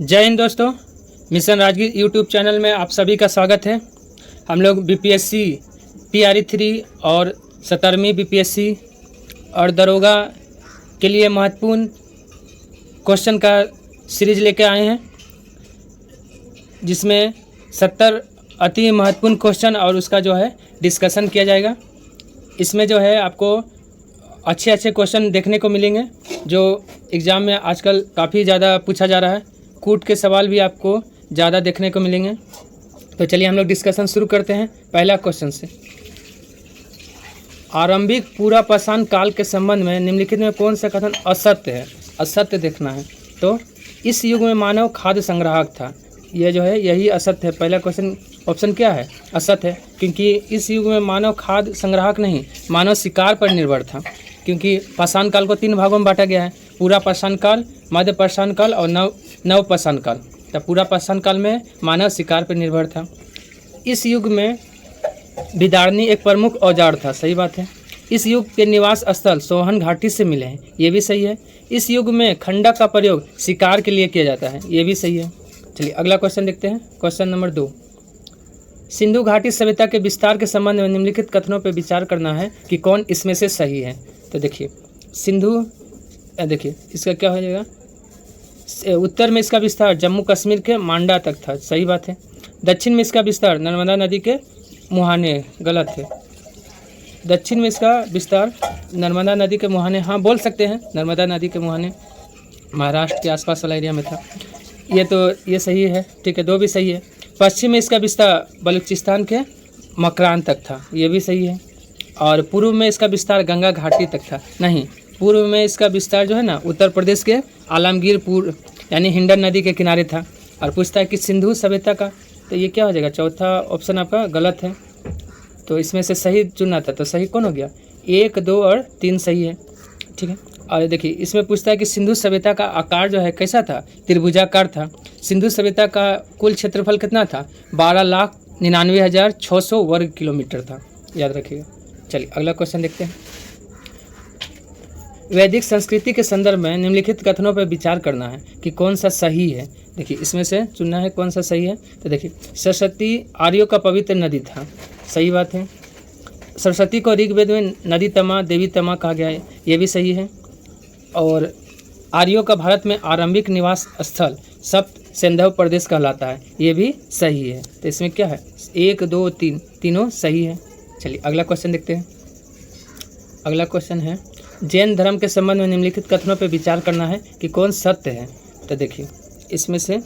जय हिंद दोस्तों, mission Rajgir YouTube channel में आप सभी का स्वागत है। हम लोग बीपीएससी पीआरई 3 और 17वीं बीपीएससी और दरोगा के लिए महत्वपूर्ण क्वेश्चन का सीरीज लेके आए हैं, जिसमें 70 अति महत्वपूर्ण क्वेश्चन और उसका जो है डिस्कशन किया जाएगा। इसमें जो है आपको अच्छे क्वेश्चन देखने को मिलेंगे जो एग्ज़ाम में आजकल काफ़ी ज़्यादा पूछा जा रहा है। कूट के सवाल भी आपको ज़्यादा देखने को मिलेंगे। तो चलिए हम लोग डिस्कशन शुरू करते हैं पहला क्वेश्चन से। आरंभिक पूरा पाषाण काल के संबंध में निम्नलिखित में कौन सा कथन असत्य है? असत्य देखना है। तो इस युग में मानव खाद्य संग्राहक था, ये जो है यही असत्य है। पहला क्वेश्चन ऑप्शन क्या है? असत्य है, क्योंकि इस युग में मानव खाद्य संग्राहक नहीं, मानव शिकार पर निर्भर था। क्योंकि पाषाण काल को 3 भागों में बांटा गया है, पूरा पाषाण काल, मध्य पाषाण काल और नव पाषाण काल। तो पूरा पाषाण काल में मानव शिकार पर निर्भर था। इस युग में विदारणी एक प्रमुख औजार था, सही बात है। इस युग के निवास स्थल सोहन घाटी से मिले हैं, ये भी सही है। इस युग में खंडक का प्रयोग शिकार के लिए किया जाता है, ये भी सही है। चलिए अगला क्वेश्चन देखते हैं। क्वेश्चन नंबर 2, सिंधु घाटी सभ्यता के विस्तार के संबंध में निम्नलिखित कथनों पर विचार करना है कि कौन इसमें से सही है। तो देखिए देखिए इसका क्या हो जाएगा? उत्तर में इसका विस्तार जम्मू कश्मीर के मांडा तक था, सही बात है। दक्षिण में इसका विस्तार नर्मदा नदी के मुहाने, गलत है। दक्षिण में इसका विस्तार नर्मदा नदी के मुहाने, हाँ बोल सकते हैं, नर्मदा नदी के मुहाने महाराष्ट्र के आसपास वाला एरिया में था। ये सही है, ठीक है, 2 भी सही है। पश्चिम में इसका विस्तार बलूचिस्तान के मकरान तक था, ये भी सही है। और पूर्व में इसका विस्तार गंगा घाटी तक था, नहीं, पूर्व में इसका विस्तार जो है ना उत्तर प्रदेश के आलमगीरपुर यानी हिंडन नदी के किनारे था। और पूछता है कि सिंधु सभ्यता का, तो ये क्या हो जाएगा? चौथा ऑप्शन आपका गलत है। तो इसमें से सही चुनना था, तो सही कौन हो गया? 1, 2 और 3 सही है, ठीक है। और देखिए इसमें पूछता है कि सिंधु सभ्यता का आकार जो है कैसा था? त्रिभुजाकार था। सिंधु सभ्यता का कुल क्षेत्रफल कितना था? 12,99,600 वर्ग किलोमीटर था, याद रखिएगा। चलिए अगला क्वेश्चन देखते हैं। वैदिक संस्कृति के संदर्भ में निम्नलिखित कथनों पर विचार करना है कि कौन सा सही है। देखिए इसमें से चुनना है कौन सा सही है। तो देखिए सरस्वती आर्यों का पवित्र नदी था, सही बात है। सरस्वती को ऋग्वेद में नदी तमा, देवी तमा कहा गया है, ये भी सही है। और आर्यों का भारत में आरंभिक निवास स्थल सप्त सिंधु प्रदेश कहलाता है, ये भी सही है। तो इसमें क्या है? 1, 2, 3 तीनों सही है। चलिए अगला क्वेश्चन देखते हैं। अगला क्वेश्चन है, जैन धर्म के संबंध में निम्नलिखित कथनों पर विचार करना है कि कौन सत्य है। तो देखिए इसमें से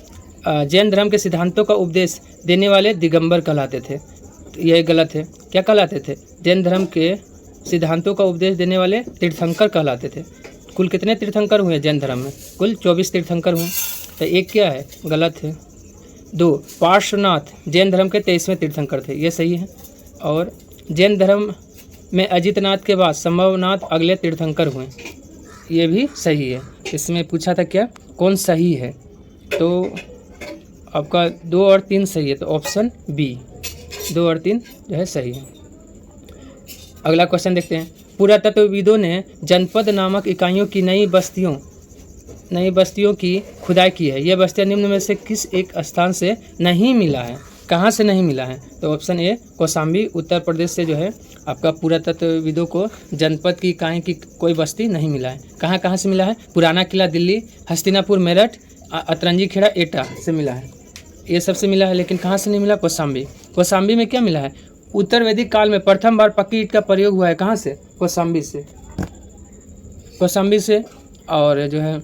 जैन धर्म के सिद्धांतों का उपदेश देने वाले दिगंबर कहलाते थे, तो यह गलत है। क्या कहलाते थे? जैन धर्म के सिद्धांतों का उपदेश देने वाले तीर्थंकर कहलाते थे। कुल कितने तीर्थंकर हुए जैन धर्म में? कुल 24 तीर्थंकर हुए। तो एक क्या है? गलत है। 2, पार्श्वनाथ जैन धर्म के 23वें तीर्थंकर थे, ये सही है। और जैन धर्म में अजितनाथ के बाद संभवनाथ अगले तीर्थंकर हुए, ये भी सही है। इसमें पूछा था क्या कौन सही है, तो आपका 2 और 3 सही है, तो ऑप्शन बी 2 और 3 जो है सही है। अगला क्वेश्चन देखते हैं। पुरातत्वविदों ने जनपद नामक इकाइयों की नई बस्तियों की खुदाई की है। यह बस्तियां निम्न में से किस एक स्थान से नहीं मिला है? कहाँ से नहीं मिला है? तो ऑप्शन ए कौशाम्बी, उत्तर प्रदेश से जो है आपका पुरातत्वविदों को जनपद की इकाई की कोई बस्ती नहीं मिला है। कहाँ से मिला है? पुराना किला दिल्ली, हस्तिनापुर मेरठ, अतरंजी खेड़ा एटा से मिला है, ये सबसे मिला है। लेकिन कहाँ से नहीं मिला? कौशाम्बी। कौशाम्बी में क्या मिला है? उत्तर वैदिक काल में प्रथम बार पक्की ईंट का प्रयोग हुआ है। कहाँ से? कौशाम्बी से। और जो है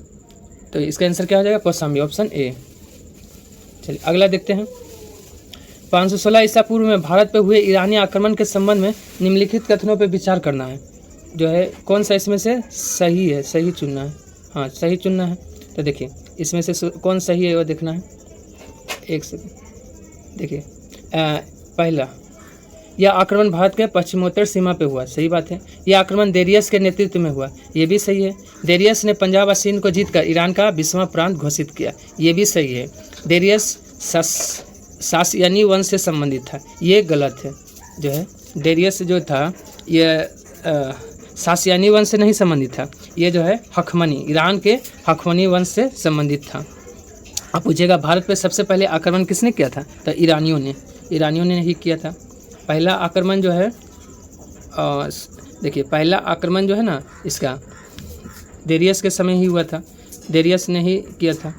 तो इसका आंसर क्या हो जाएगा? Kaushambi, option A. चलिए अगला देखते हैं। 516 ईसा पूर्व में भारत पर हुए ईरानी आक्रमण के संबंध में निम्नलिखित कथनों पर विचार करना है। जो है कौन सा इसमें से सही है? सही चुनना है, हाँ सही चुनना है। तो देखिए इसमें से कौन सही है वो देखना है। एक सेकंड देखिए। पहला, यह आक्रमण भारत के पश्चिमोत्तर सीमा पे हुआ, सही बात है। यह आक्रमण देरियस के नेतृत्व में हुआ, ये भी सही है। देरियस ने पंजाब और सिंध को जीतकर ईरान का 20वां प्रांत घोषित किया, ये भी सही है। देरियस सासियानी वंश से संबंधित था, ये गलत है। जो है देरियस जो था ये सासियानी वंश से नहीं संबंधित था, ये जो है हखमनी, ईरान के हखमनी वंश से संबंधित था। आप पूछिएगा भारत पे सबसे पहले आक्रमण किसने किया था, तो ईरानियों ने ही किया था। पहला आक्रमण जो है देखिए पहला आक्रमण जो है ना इसका डेरियस के समय ही हुआ था, डेरियस ने ही किया था।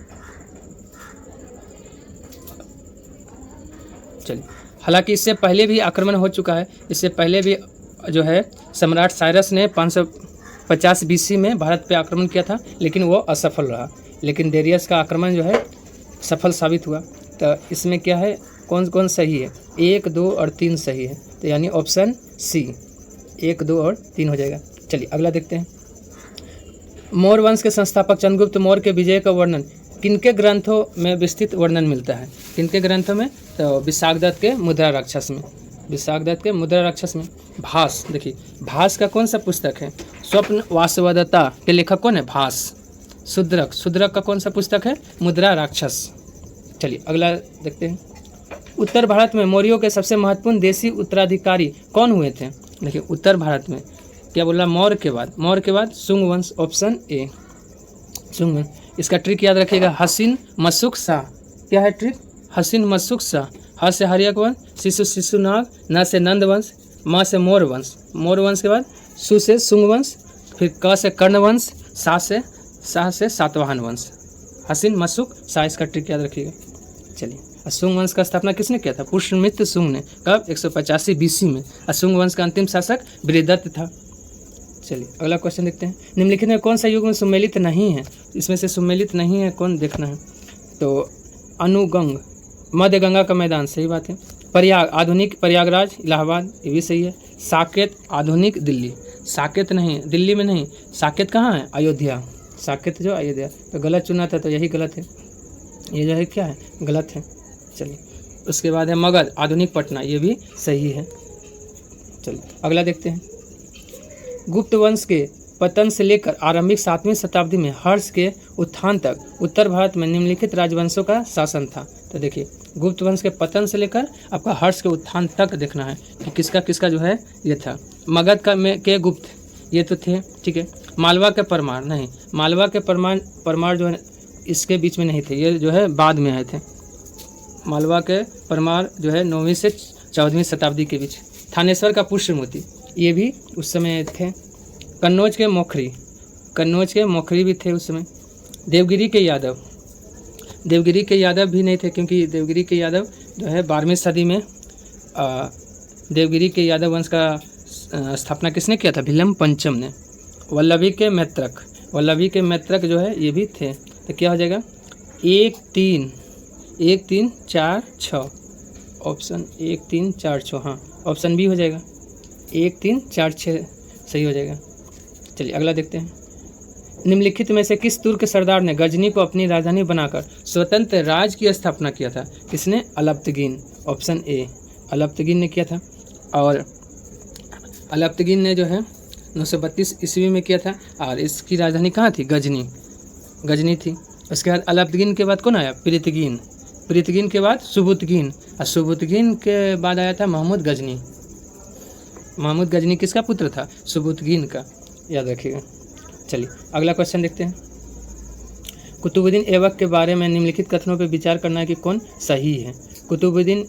चलिए, हालांकि इससे पहले भी आक्रमण हो चुका है, इससे पहले भी जो है सम्राट साइरस ने 550 BC में भारत पे आक्रमण किया था, लेकिन वो असफल रहा। लेकिन डेरियस का आक्रमण जो है सफल साबित हुआ। तो इसमें क्या है, कौन कौन सही है, 1, 2 और 3 सही है, तो यानी ऑप्शन सी 1, 2 और 3 हो जाएगा। चलिए अगला देखते हैं। मौर्य वंश के संस्थापक चंद्रगुप्त मौर्य के विजय का वर्णन किनके ग्रंथों में विस्तृत वर्णन मिलता है, किनके ग्रंथों में, तो विशाखदत्त के मुद्रा राक्षस में, विशाखदत्त के मुद्रा राक्षस में। भास, देखिए भास का कौन सा पुस्तक है, स्वप्न वासवदत्ता के लेखक कौन है, भास। शूद्रक का कौन सा पुस्तक है, मुद्रा राक्षस। चलिए अगला देखते हैं। उत्तर भारत में मौर्यों के सबसे महत्वपूर्ण देशी उत्तराधिकारी कौन हुए थे, देखिए उत्तर भारत में क्या बोला, मौर्य के बाद सुंग वंश, ऑप्शन ए सुंग वंश। इसका ट्रिक याद रखिएगा, हसीन मसुक शाह, क्या है ट्रिक, हसीन मसुक शाह। ह से हर्यक वंश, शिशुनाग, न से नंद वंश, म से मौर्य वंश के बाद सु से सुंग वंश, फिर क से कर्ण वंश, शाह से सातवाहन वंश। हसीन मसुक शाह, इसका ट्रिक याद रखिएगा। चलिए, सुंग वंश का स्थापना किसने किया था, पुष्यमित्र सुंग ने, कब, 185 BC में। सुंग वंश का अंतिम शासक बृहदत्त था। चलिए अगला क्वेश्चन देखते हैं। निम्नलिखित में कौन सा युग में सुमेलित नहीं है, इसमें से सुमेलित नहीं है कौन, देखना है। तो अनुगंग, मध्य गंगा का मैदान, सही बात है। प्रयाग, आधुनिक प्रयागराज इलाहाबाद, ये भी सही है। साकेत, आधुनिक दिल्ली, साकेत नहीं, दिल्ली में नहीं, साकेत कहाँ है, अयोध्या, साकेत जो अयोध्या, तो गलत चुना था, तो यही गलत है, ये जो है क्या है, गलत है। चलिए उसके बाद है मगध, आधुनिक पटना, ये भी सही है। चलिए अगला देखते हैं। गुप्त वंश के पतन से लेकर आरंभिक 7वीं शताब्दी में हर्ष के उत्थान तक उत्तर भारत में निम्नलिखित राजवंशों का शासन था। तो देखिए गुप्त वंश के पतन से लेकर आपका हर्ष के उत्थान तक देखना है कि किसका किसका जो है ये था। मगध के गुप्त ये तो थे, ठीक है। मालवा के परमार नहीं, मालवा के परमार जो है इसके बीच में नहीं थे, ये जो है बाद में आए थे। मालवा के परमार जो है 9वीं से 14वीं शताब्दी के बीच। थानेश्वर का पुष्यमूर्ति, ये भी उस समय थे। कन्नौज के मोखरी भी थे उस समय। देवगिरी के यादव भी नहीं थे, क्योंकि देवगिरी के यादव जो है 12वीं सदी में देवगिरी के यादव वंश का स्थापना किसने किया था, भिलम पंचम ने। वल्लभी के मैत्रक जो है ये भी थे। तो क्या हो जाएगा, 1 3 4 6, ऑप्शन 1 3 4 6, हाँ ऑप्शन बी हो जाएगा, 1 3 4 6 सही हो जाएगा। चलिए अगला देखते हैं। निम्नलिखित में से किस तुर्क सरदार ने गजनी को अपनी राजधानी बनाकर स्वतंत्र राज्य की स्थापना किया था, किसने, अल्पतगीन, ऑप्शन ए अल्पतगीन ने किया था। और अल्पतगीन ने जो है 932 ईस्वी में किया था, और इसकी राजधानी कहाँ थी, गजनी थी। उसके बाद अल्पतगीन के बाद कौन आया, प्रीतगीन के बाद सुबुतगीन, और सुबुतगीन के बाद आया था महमूद गजनी किसका पुत्र था, सुबुतगीन का, याद रखिएगा। चलिए अगला क्वेश्चन देखते हैं। कुतुबुद्दीन ऐबक के बारे में निम्नलिखित कथनों पर विचार करना है कि कौन सही है। कुतुबुद्दीन,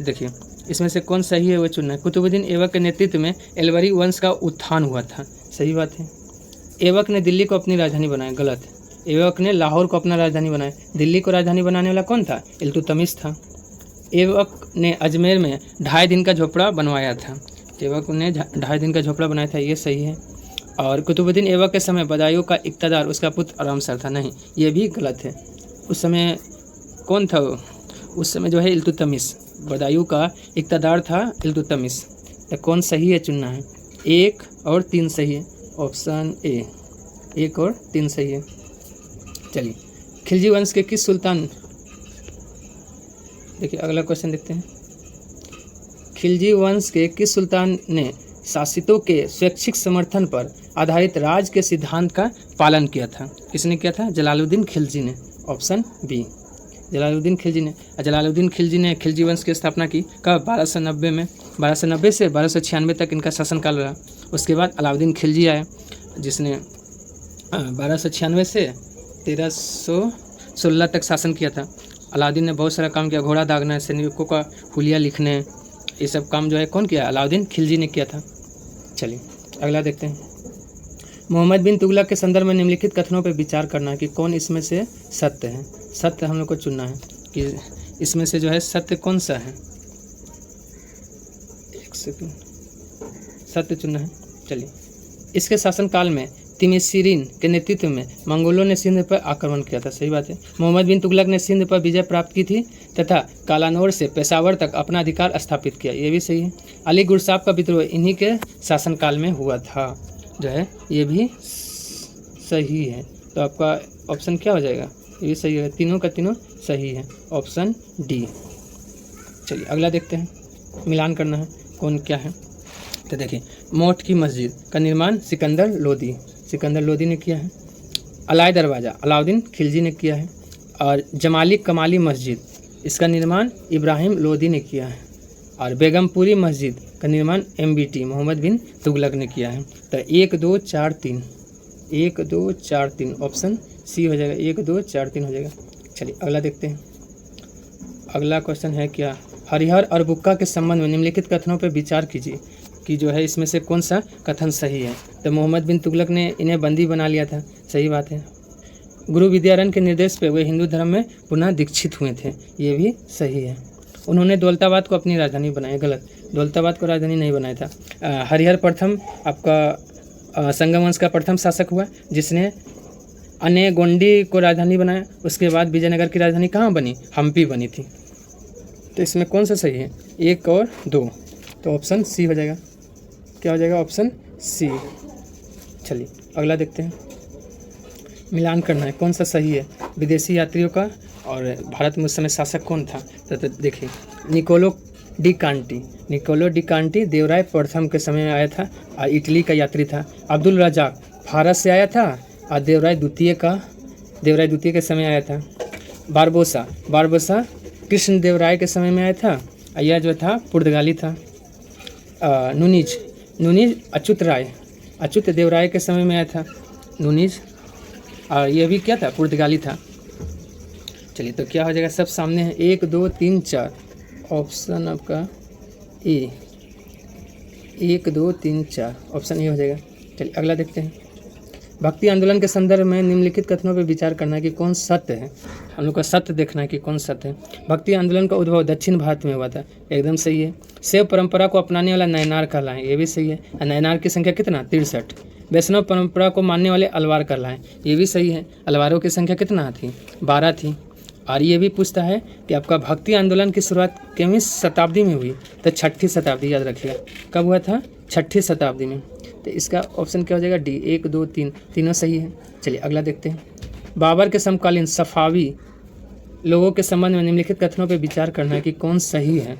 देखिए इसमें से कौन सही है वो चुनना है। कुतुबुद्दीन ऐबक के नेतृत्व में एलवरी वंश का उत्थान हुआ था, सही बात है। ऐबक ने दिल्ली को अपनी राजधानी बनाया, गलत। ऐबक ने लाहौर को अपना राजधानी बनाया। दिल्ली को राजधानी बनाने वाला कौन था, इल्तुतमिश था। ऐबक ने अजमेर में 2.5 दिन का झोपड़ा बनवाया था, ऐबक ने 2.5 दिन का झोपड़ा बनाया था, ये सही है। और कुतुबुद्दीन ऐबक के समय बदायूं का इक़्तिदार उसका पुत्र आरामसर था, नहीं ये भी गलत है। उस समय कौन था, उस समय जो है इल्तुतमिश, बदायूं का इक़्तिदार था इल्तुतमिश। तो कौन सही है चुनना है, 1 और 3 सही है, ऑप्शन ए 1 और 3 सही है। चलिए खिलजी वंश के किस सुल्तान, देखिए अगला क्वेश्चन देखते हैं। खिलजी वंश के किस सुल्तान ने शासितों के स्वैच्छिक समर्थन पर आधारित राज के सिद्धांत का पालन किया था, किसने किया था, जलालुद्दीन खिलजी ने, ऑप्शन बी जलालुद्दीन खिलजी ने। जलालुद्दीन खिलजी ने खिलजी वंश की स्थापना की कब, 1290 में। 1290 से 1296 तक इनका शासनकाल रहा। उसके बाद अलाउद्दीन खिलजी आए, जिसने 1296 से 16 तक शासन किया था। अलाउद्दीन ने बहुत सारा काम किया, घोड़ा दागना, सैनिकों का हुलिया लिखने, ये सब काम जो है कौन किया? अलाउद्दीन खिलजी ने किया था। चलिए अगला देखते हैं। मोहम्मद बिन तुगलक के संदर्भ में निम्नलिखित कथनों पर विचार करना है कि कौन इसमें से सत्य है। सत्य हम लोग को चुनना है कि इसमें से जो है सत्य कौन सा है। एक सेकंड, सत्य चुनना है। चलिए, इसके शासनकाल में तिमिसिरीन के नेतृत्व में मंगोलों ने सिंध पर आक्रमण किया था। सही बात है। मोहम्मद बिन तुगलक ने सिंध पर विजय प्राप्त की थी तथा कालानौर से पेशावर तक अपना अधिकार स्थापित किया। ये भी सही है। अली गुरसाब का विद्रोह इन्हीं के शासनकाल में हुआ था, जो है ये भी सही है। तो आपका ऑप्शन क्या हो जाएगा? ये भी सही है, तीनों का तीनों सही है, ऑप्शन डी। चलिए अगला देखते हैं, मिलान करना है कौन क्या है। तो देखिए, मोठ की मस्जिद का निर्माण सिकंदर लोदी ने किया है। अलाई दरवाज़ा अलाउद्दीन खिलजी ने किया है। और जमाली कमाली मस्जिद, इसका निर्माण इब्राहिम लोदी ने किया है। और बेगमपुरी मस्जिद का निर्माण MBT मोहम्मद बिन तुगलक ने किया है। तो 1 2 4 3 ऑप्शन सी हो जाएगा। 1 2 4 3 हो जाएगा। चलिए अगला देखते हैं। अगला क्वेश्चन है क्या? हरिहर और बुक्का के संबंध में निम्नलिखित कथनों पर विचार कीजिए कि जो है इसमें से कौन सा कथन सही है। तो मोहम्मद बिन तुगलक ने इन्हें बंदी बना लिया था। सही बात है। गुरु विद्यारण्य के निर्देश पे वे हिंदू धर्म में पुनः दीक्षित हुए थे। ये भी सही है। उन्होंने दौलताबाद को अपनी राजधानी बनाया। गलत, दौलताबाद को राजधानी नहीं बनाया था। हरिहर प्रथम आपका संगम वंश का प्रथम शासक हुआ जिसने अनेगोंडी को राजधानी बनाया। उसके बाद विजयनगर की राजधानी कहाँ बनी? हम्पी बनी थी। तो इसमें कौन सा सही है? 1 और 2, तो ऑप्शन सी हो जाएगा। क्या हो जाएगा? Option C. चलिए अगला देखते हैं, मिलान करना है कौन सा सही है विदेशी यात्रियों का और भारत में उस समय शासक कौन था। तो देखिए, निकोलो डी कांटी देवराय प्रथम के समय में आया था और इटली का यात्री था। अब्दुल रजाक भारत से आया था और देवराय द्वितीय के समय आया था। बारबोसा कृष्ण देवराय के समय में आया था। यह जो था पुर्तगाली था। नुनीज अच्युत देवराय के समय में आया था नुनीज, और यह भी क्या था? पुर्तगाली था। चलिए तो क्या हो जाएगा? सब सामने है। 1 2 3 4 ऑप्शन आपका ए। 1 2 3 4 ऑप्शन ए हो जाएगा। चलिए अगला देखते हैं। भक्ति आंदोलन के संदर्भ में निम्नलिखित कथनों पर विचार करना है कि कौन सत्य है। हम लोग का सत्य देखना है कि कौन सत्य है। भक्ति आंदोलन का उद्भव दक्षिण भारत में हुआ था। एकदम सही है। शैव परंपरा को अपनाने वाला नयनार कहलाएं। ये भी सही है। नयनार की संख्या कितना? 63। वैष्णव परंपरा को मानने वाले अलवार कहलाएं। ये भी सही है। अलवारों की संख्या कितना थी? 12 थी। और ये भी पूछता है कि आपका भक्ति आंदोलन की शुरुआत कितवीं शताब्दी में हुई? तो 6ठी शताब्दी, याद रखिएगा। कब हुआ था? 6ठी शताब्दी में। तो इसका ऑप्शन क्या हो जाएगा? डी। 1 2 3 तीनों सही है। चलिए अगला देखते हैं। बाबर के समकालीन सफावी लोगों के संबंध में निम्नलिखित कथनों पर विचार करना है कि कौन सही है।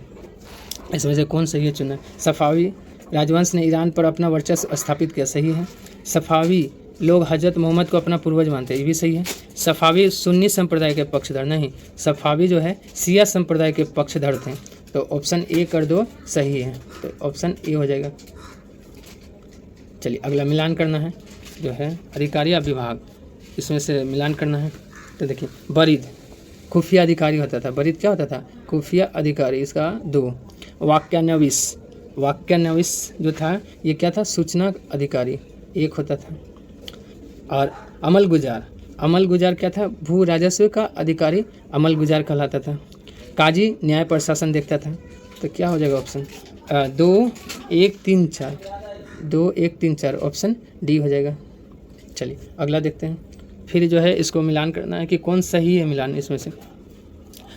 इसमें से कौन सही है चुना। सफावी राजवंश ने ईरान पर अपना वर्चस्व स्थापित किया। सही है। सफावी लोग हजरत मोहम्मद को अपना पूर्वज मानते हैं। ये भी सही है। सफावी सुन्नी संप्रदाय के पक्षधर नहीं, सफावी जो है शिया संप्रदाय के पक्षधर थे। तो ऑप्शन 1 और 2 सही है। तो ऑप्शन ए हो जाएगा। चलिए अगला मिलान करना है जो है अधिकारी या विभाग, इसमें से मिलान करना है। तो देखिए, बरीद खुफिया अधिकारी होता था। बरीद क्या होता था? खुफिया अधिकारी। इसका 2। वाक्यान्विश जो था ये क्या था? सूचना अधिकारी 1 होता था। और अमल गुजार क्या था? भू राजस्व का अधिकारी अमल गुजार कहलाता था। काजी न्याय प्रशासन देखता था। तो क्या हो जाएगा ऑप्शन? 2 1 3 4 ऑप्शन डी हो जाएगा। चलिए अगला देखते हैं। फिर जो है इसको मिलान करना है कि कौन सही है मिलान इसमें से।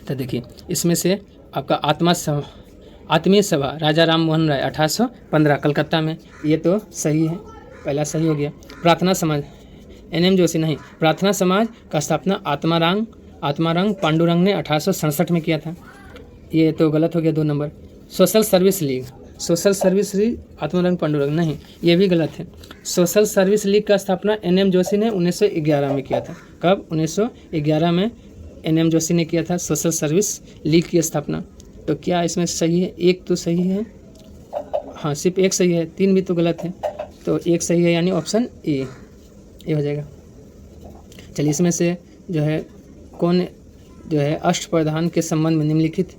तो देखिए, इसमें से आपका आत्मीय सभा राजा राम मोहन राय 1815 कलकत्ता में, ये तो सही है, पहला सही हो गया। प्रार्थना समाज NM जोशी नहीं, प्रार्थना समाज का स्थापना आत्माराम पांडुरंग ने 1867 में किया था। ये तो गलत हो गया 2 number. Social service league Atmaram Pandurang नहीं, ये भी गलत है। सोशल सर्विस लीग का स्थापना NM जोशी ने 1911 में किया था। कब? 1911 में NM जोशी ने किया था सोशल सर्विस लीग की स्थापना। तो क्या इसमें सही है? 1 तो सही है, हाँ सिर्फ 1 सही है, 3 भी तो गलत है। तो 1 सही है, यानी ऑप्शन ए हो जाएगा। चलिए इसमें से जो है कौन जो है अष्टप्रधान के संबंध में निम्नलिखित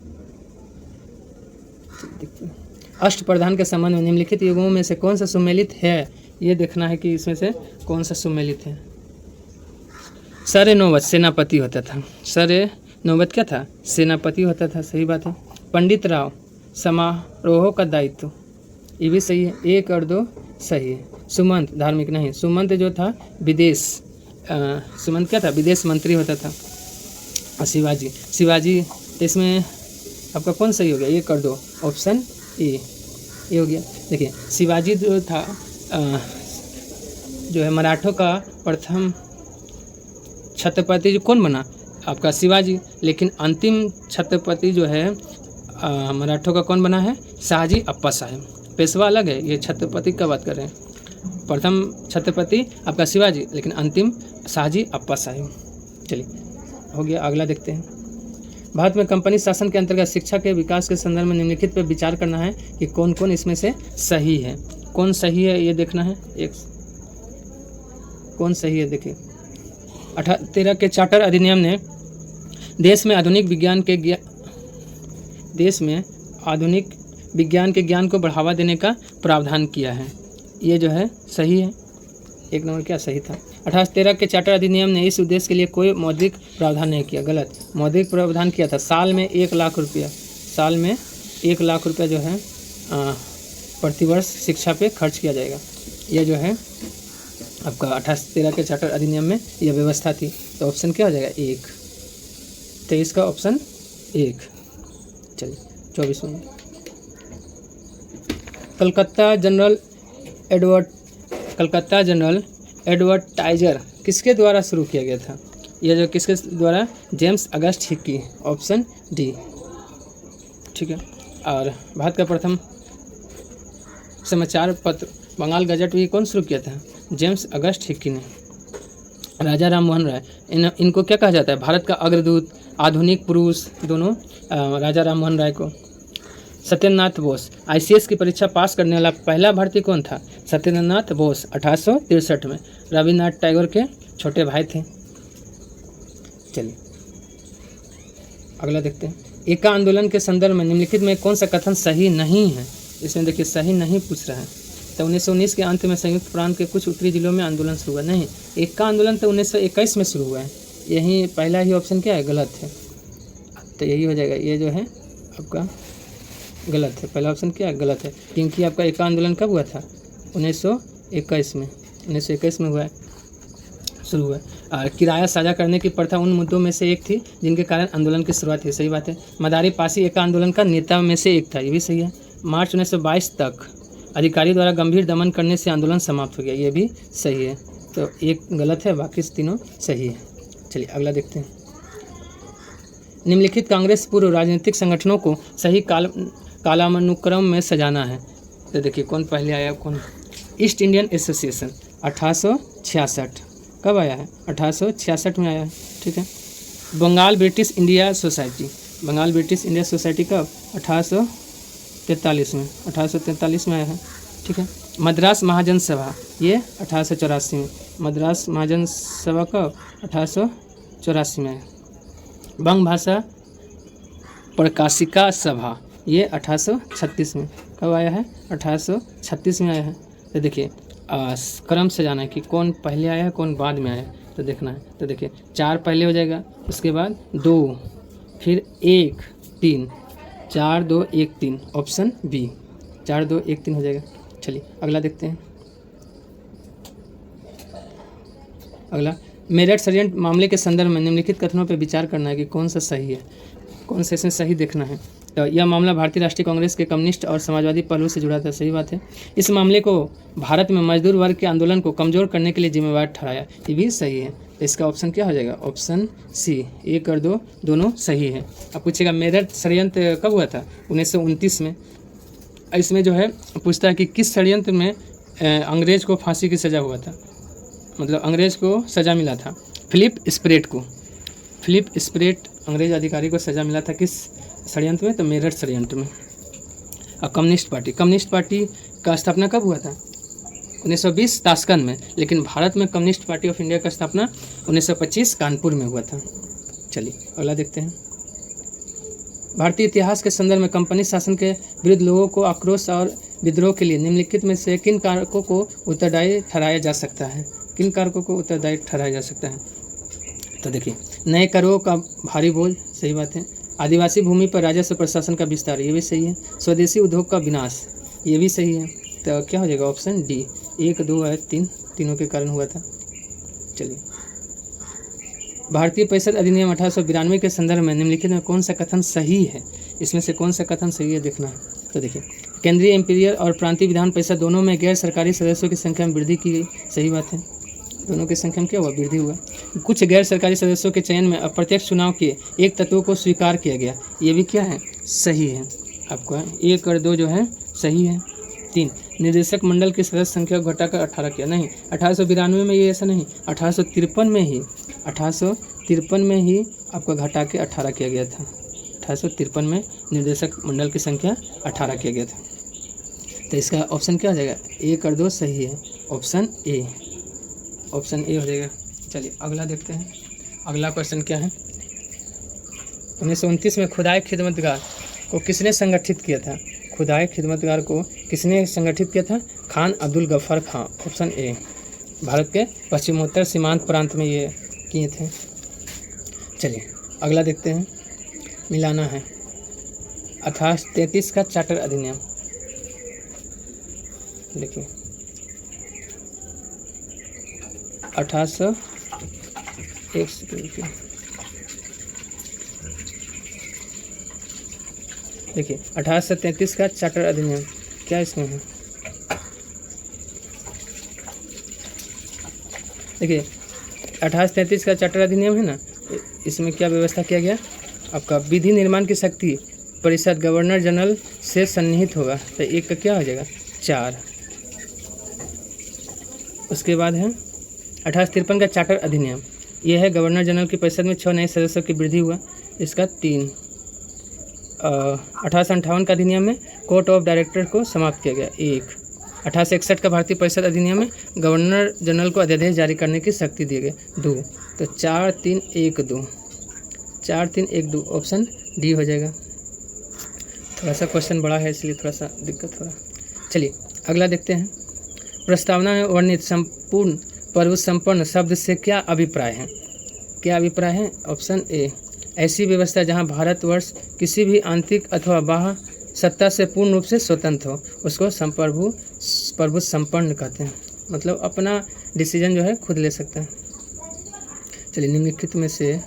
अष्टप्रधान के संबंध में निम्नलिखित युगों में से कौन सा सुमेलित है, ये देखना है कि इसमें से कौन सा सुमेलित है। सर नौबत सेनापति होता था, सर नौबत क्या था, सेनापति होता था, सही बात है। पंडित राव समारोहों का दायित्व, ये भी सही है, 1 और 2 सही है। सुमंत धार्मिक नहीं, सुमंत जो था विदेश सुमंत क्या था, विदेश मंत्री होता था। और शिवाजी इसमें आपका कौन सही हो गया, 1 और 2, ऑप्शन ए ये हो गया। देखिए शिवाजी जो था जो है मराठों का प्रथम छत्रपति जो कौन बना, आपका शिवाजी, लेकिन अंतिम छत्रपति जो है मराठों का कौन बना है, शाहजी अप्पा साहेब। पेशवा अलग है, ये छत्रपति का बात कर रहे हैं। प्रथम छत्रपति आपका शिवाजी, लेकिन अंतिम शाहजी अप्पा साहेब। चलिए हो गया, अगला देखते हैं। भारत में कंपनी शासन के अंतर्गत शिक्षा के विकास के संदर्भ में निम्नलिखित पर विचार करना है कि कौन कौन इसमें से सही है। कौन सही है ये देखना है, एक कौन सही है। देखिए 13 के चार्टर अधिनियम ने देश में आधुनिक विज्ञान के ज्ञान को बढ़ावा देने का प्रावधान किया है, ये जो है सही है। 1 नंबर क्या सही था। 1813 के चार्टर अधिनियम ने इस उद्देश्य के लिए कोई मौद्रिक प्रावधान नहीं किया, गलत। मौद्रिक प्रावधान किया था, साल में 1 लाख रुपया, साल में 1 लाख रुपया जो है प्रतिवर्ष शिक्षा पे खर्च किया जाएगा। यह जो है आपका 1813 के चार्टर अधिनियम में यह व्यवस्था थी। तो ऑप्शन क्या हो जाएगा, 1। 23 का ऑप्शन 1। चलिए 24 में कलकत्ता जनरल एडवर्टाइजर किसके द्वारा शुरू किया गया था, यह जो किसके द्वारा, जेम्स अगस्त हिक्की, ऑप्शन डी, ठीक है। और भारत का प्रथम समाचार पत्र बंगाल गजट भी कौन शुरू किया था, जेम्स अगस्त हिक्की ने। राजा राम मोहन राय, इनको क्या कहा जाता है, भारत का अग्रदूत, आधुनिक पुरुष, दोनों राजा राम मोहन राय को। सत्येंद्रनाथ बोस, ICS की परीक्षा पास करने वाला पहला भारतीय कौन था, सत्येंद्रनाथ बोस, 1863 में। रविन्द्रनाथ टैगोर के छोटे भाई थे। चलिए अगला देखते हैं। एका आंदोलन के संदर्भ में निम्नलिखित में कौन सा कथन सही नहीं है। इसमें देखिए सही नहीं पूछ रहा है। तो 1919 के अंत में संयुक्त प्रांत के कुछ उत्तरी जिलों में आंदोलन शुरू हुआ, नहीं, एका आंदोलन तो 1921 में शुरू हुआ है। यही पहला ही ऑप्शन क्या है, गलत है। तो यही हो जाएगा, ये जो है आपका गलत है, पहला ऑप्शन क्या है, गलत है। क्योंकि आपका एका आंदोलन कब हुआ था, 1921 में, 1921 में हुआ है, शुरू हुआ है। और किराया साझा करने की प्रथा उन मुद्दों में से एक थी जिनके कारण आंदोलन की शुरुआत हुई, सही बात है। मदारी पासी एका आंदोलन का नेता में से एक था, ये भी सही है। मार्च 1922 तक अधिकारी द्वारा गंभीर दमन करने से आंदोलन समाप्त हो गया, ये भी सही है। तो एक गलत है, बाकी तीनों सही है। चलिए अगला देखते हैं। निम्नलिखित कांग्रेस पूर्व राजनीतिक संगठनों को सही कालानुक्रम में सजाना है। तो देखिए कौन पहले आया, कौन। ईस्ट इंडियन एसोसिएशन 1866 कब आया है, 1866 में आया है, ठीक है। Bengal British India society, Bengal British India society कब, 1843 में, 1843 में आया है, ठीक है। मद्रास महाजन सभा, ये 1884 में, मद्रास महाजन सभा कब, 1884 में आया। बंग भाषा प्रकाशिका सभा, ये 1836 में कब आया है, 1836 में आया है। तो देखिए क्रम से जाना है कि कौन पहले आया है कौन बाद में आया है, तो देखना है। तो देखिए 4 पहले हो जाएगा, उसके बाद 2, फिर 1, 3, 4, 2, 1, 3, ऑप्शन बी, 4, 2, 1, 3 हो जाएगा। चलिए अगला देखते हैं। अगला, मेरठ षड्यंत्र मामले के संदर्भ में निम्नलिखित कथनों पर विचार करना है कि कौन सा सही है, कौन सा इसमें सही देखना है। तो यह मामला भारतीय राष्ट्रीय कांग्रेस के कम्युनिस्ट और समाजवादी पहलू से जुड़ा था, सही बात है। इस मामले को भारत में मजदूर वर्ग के आंदोलन को कमजोर करने के लिए जिम्मेवार ठहराया, ये भी सही है। तो इसका ऑप्शन क्या हो जाएगा, ऑप्शन सी, 1 और 2 दोनों सही है। अब पूछेगा मेरठ षड्यंत्र कब हुआ था, 1929 में। इसमें जो है पूछता है कि किस षड्यंत्र में अंग्रेज को फांसी की सज़ा हुआ था, मतलब अंग्रेज को सज़ा मिला था। फिलिप स्प्रेट को, फिलिप स्प्रेट अंग्रेज अधिकारी को सज़ा मिला था किस षड्यंत्र में, तो मेरठ षड्यंत्र में। और कम्युनिस्ट पार्टी का स्थापना कब हुआ था, 1920 ताशकंद में, लेकिन भारत में कम्युनिस्ट पार्टी ऑफ इंडिया का स्थापना 1925 कानपुर में हुआ था। चलिए अगला देखते हैं। भारतीय इतिहास के संदर्भ में कंपनी शासन के विरुद्ध लोगों को आक्रोश और विद्रोह के लिए निम्नलिखित में से किन कारकों को उत्तरदायी ठहराया जा सकता है? किन कारकों को उत्तरदायी ठहराया जा सकता है? तो देखिए, नए करों का भारी बोझ, सही बात है। आदिवासी भूमि पर राजस्व प्रशासन का विस्तार, ये भी सही है। स्वदेशी उद्योग का विनाश, ये भी सही है। तो क्या हो जाएगा? Option D. 1, 2 और 3 तीनों के कारण हुआ था। चलिए, भारतीय परिषद अधिनियम 1892 के संदर्भ में निम्नलिखित में कौन सा कथन सही है? इसमें से कौन सा कथन सही है देखना है। तो देखिए, केंद्रीय, इंपीरियल और प्रांतीय विधान परिषद दोनों में गैर सरकारी सदस्यों की संख्या में वृद्धि की गई, सही बात है। दोनों की संख्या में क्या हुआ? वृद्धि हुआ। कुछ गैर सरकारी सदस्यों के चयन में अप्रत्यक्ष चुनाव के एक तत्व को स्वीकार किया गया, ये भी क्या है? सही है। आपको 1 और 2 जो है सही है। 3, निदेशक मंडल की सदस्य संख्या को घटाकर 18 किया, नहीं 1892 में ये ऐसा नहीं, 1853 में ही आपको घटा के 18 किया गया था। 1853 में निर्देशक मंडल की संख्या 18 किया गया था। तो इसका ऑप्शन क्या हो जाएगा? 1 और 2 सही है। ऑप्शन ए हो जाएगा। चलिए अगला देखते हैं। अगला क्वेश्चन क्या है? 1929 में खुदाई खिदमतगार को किसने संगठित किया था? खुदाई खिदमतगार को किसने संगठित किया था? खान अब्दुल गफ्फार खां। Option A. भारत के पश्चिमोत्तर सीमांत प्रांत में ये किए थे। चलिए अगला देखते हैं। मिलाना है 1833 का चार्टर अधिनियम। देखिए 1833 का चार्टर अधिनियम क्या इसमें है? देखिए 1833 का चार्टर अधिनियम है ना, इसमें क्या व्यवस्था किया गया? आपका विधि निर्माण की शक्ति परिषद गवर्नर जनरल से सन्निहित होगा। तो 1 का क्या हो जाएगा? 4। उसके बाद है 1853 का चार्टर अधिनियम, यह है गवर्नर जनरल की परिषद में 6 नए सदस्यों की वृद्धि हुआ, इसका 3। 1858 का अधिनियम में कोर्ट ऑफ डायरेक्टर को समाप्त किया गया, 1। 1861 का भारतीय परिषद अधिनियम में गवर्नर जनरल को अध्यादेश जारी करने की शक्ति दी गई, 2। तो 4, 3, 1, 2 4, 3, 1, 2 ऑप्शन डी हो जाएगा। थोड़ा सा क्वेश्चन बड़ा है इसलिए थोड़ा सा दिक्कत हो रहा है। चलिए अगला देखते हैं। प्रस्तावना में वर्णित संपूर्ण पर्व संपन्न शब्द से क्या अभिप्राय है? क्या अभिप्राय है? Option A. ऐसी व्यवस्था जहां भारतवर्ष किसी भी आंतरिक अथवा बाह्य सत्ता से पूर्ण रूप से स्वतंत्र हो, उसको प्रभु संपन्न कहते हैं। मतलब अपना डिसीजन जो है खुद ले सकते हैं। चलिए निम्नलिखित में से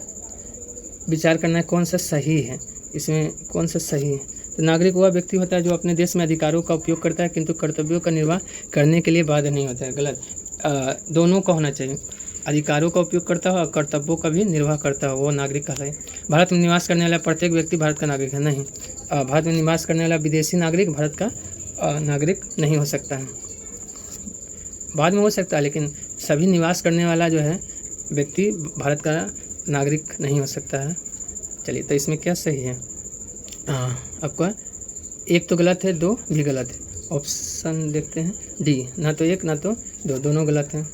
विचार करना है कौन सा सही है। इसमें कौन सा सही है? तो नागरिक वह व्यक्ति होता है जो अपने देश में अधिकारों का उपयोग करता है किंतु कर्तव्यों का निर्वाह करने के लिए बाध्य नहीं होता है। गलत। दोनों का होना चाहिए, अधिकारों का उपयोग करता हो और कर्तव्यों का भी निर्वाह करता हो, वो नागरिक कहलाए। भारत में निवास करने वाला प्रत्येक व्यक्ति भारत का नागरिक है? नहीं। भारत में निवास करने वाला विदेशी नागरिक भारत का नागरिक नहीं हो सकता है। बाद में हो सकता है, लेकिन सभी निवास करने वाला जो है व्यक्ति भारत का नागरिक नहीं हो सकता है। चलिए तो इसमें क्या सही है? आपका 1 तो गलत है, 2 भी गलत है। ऑप्शन देखते हैं डी। ना तो 1 ना तो 2, दोनों गलत हैं।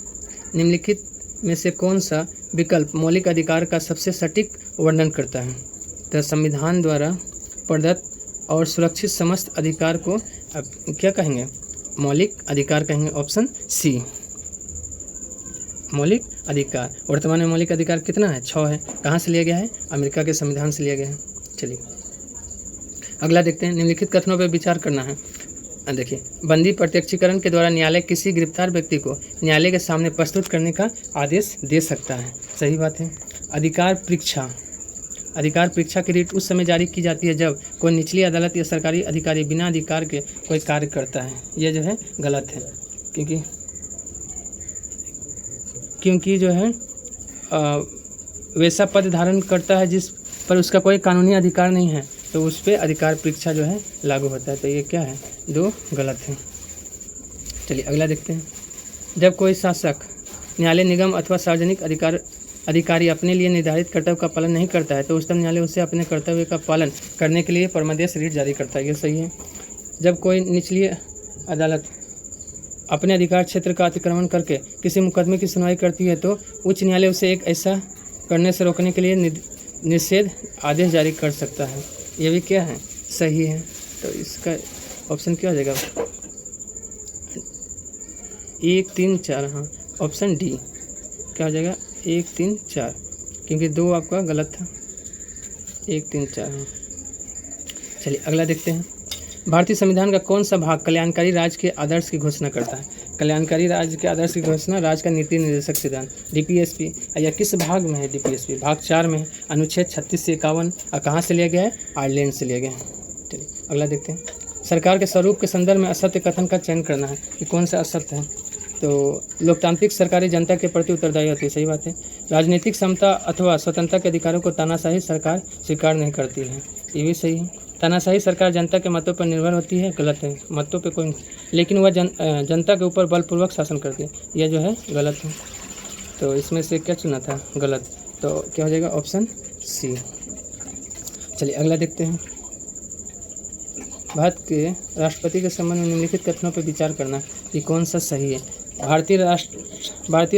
निम्नलिखित में से कौन सा विकल्प मौलिक अधिकार का सबसे सटीक वर्णन करता है? तो संविधान द्वारा प्रदत्त और सुरक्षित समस्त अधिकार को अब क्या कहेंगे? मौलिक अधिकार कहेंगे। ऑप्शन सी, मौलिक अधिकार। वर्तमान में मौलिक अधिकार कितना है? 6 है। कहाँ से लिया गया है? अमेरिका के संविधान से लिया गया है। चलिए अगला देखते हैं। निम्नलिखित कथनों पर विचार करना है। देखिए, बंदी प्रत्यक्षीकरण के द्वारा न्यायालय किसी गिरफ्तार व्यक्ति को न्यायालय के सामने प्रस्तुत करने का आदेश दे सकता है, सही बात है। अधिकार परीक्षा की रिट उस समय जारी की जाती है जब कोई निचली अदालत या सरकारी अधिकारी बिना अधिकार के कोई कार्य करता है। यह जो है गलत है, क्योंकि जो है वैसा पद धारण करता है जिस पर उसका कोई कानूनी अधिकार नहीं है, तो उस पर अधिकार परीक्षा जो है लागू होता है। तो ये क्या है? 2 गलत है। चलिए अगला देखते हैं। जब कोई शासक, न्यायालय, निगम अथवा सार्वजनिक अधिकारी अपने लिए निर्धारित कर्तव्य का पालन नहीं करता है तो उच्चतम न्यायालय उसे अपने कर्तव्य का पालन करने के लिए परमादेश रिट जारी करता है। ये सही है। जब कोई निचली अदालत अपने अधिकार क्षेत्र का अतिक्रमण करके किसी मुकदमे की सुनवाई करती है तो उच्च न्यायालय उसे एक ऐसा करने से रोकने के लिए निषेध आदेश जारी कर सकता है, ये भी क्या है, सही है। तो इसका ऑप्शन क्या हो जाएगा, 1 3 4, हाँ ऑप्शन डी क्या हो जाएगा, 1 3 4, क्योंकि 2 आपका गलत था, 1 3 4 हाँ। चलिए अगला देखते हैं। भारतीय संविधान का कौन सा भाग कल्याणकारी राज्य के आदर्श की घोषणा करता है? कल्याणकारी राज्य के आदर्श की घोषणा राज्य का नीति निर्देशक सिद्धांत, डीपीएसपी, या किस भाग में है डीपीएसपी? भाग 4 में है। अनुच्छेद 36 से 51 और कहाँ से लिया गया है? आयरलैंड से लिया गया है। चलिए अगला देखते हैं। सरकार के स्वरूप के संदर्भ में असत्य कथन का चयन करना है कि कौन सा असत्य है। तो लोकतांत्रिक सरकारें जनता के प्रति उत्तरदायी होती है, सही बात है। राजनीतिक समता अथवा स्वतंत्रता के अधिकारों को तानाशाही सरकार स्वीकार नहीं करती है, ये भी सही है। तानाशाही सरकार जनता के मतों पर निर्भर होती है, गलत है। मतों पे कोई, लेकिन वह जनता के ऊपर बलपूर्वक शासन करती है, यह जो है गलत है। तो इसमें से क्या चुना था, गलत। तो क्या हो जाएगा, ऑप्शन सी। चलिए अगला देखते हैं। भारत के राष्ट्रपति के संबंध में निम्नलिखित कथनों पर विचार करना कि कौन सा सही है। भारतीय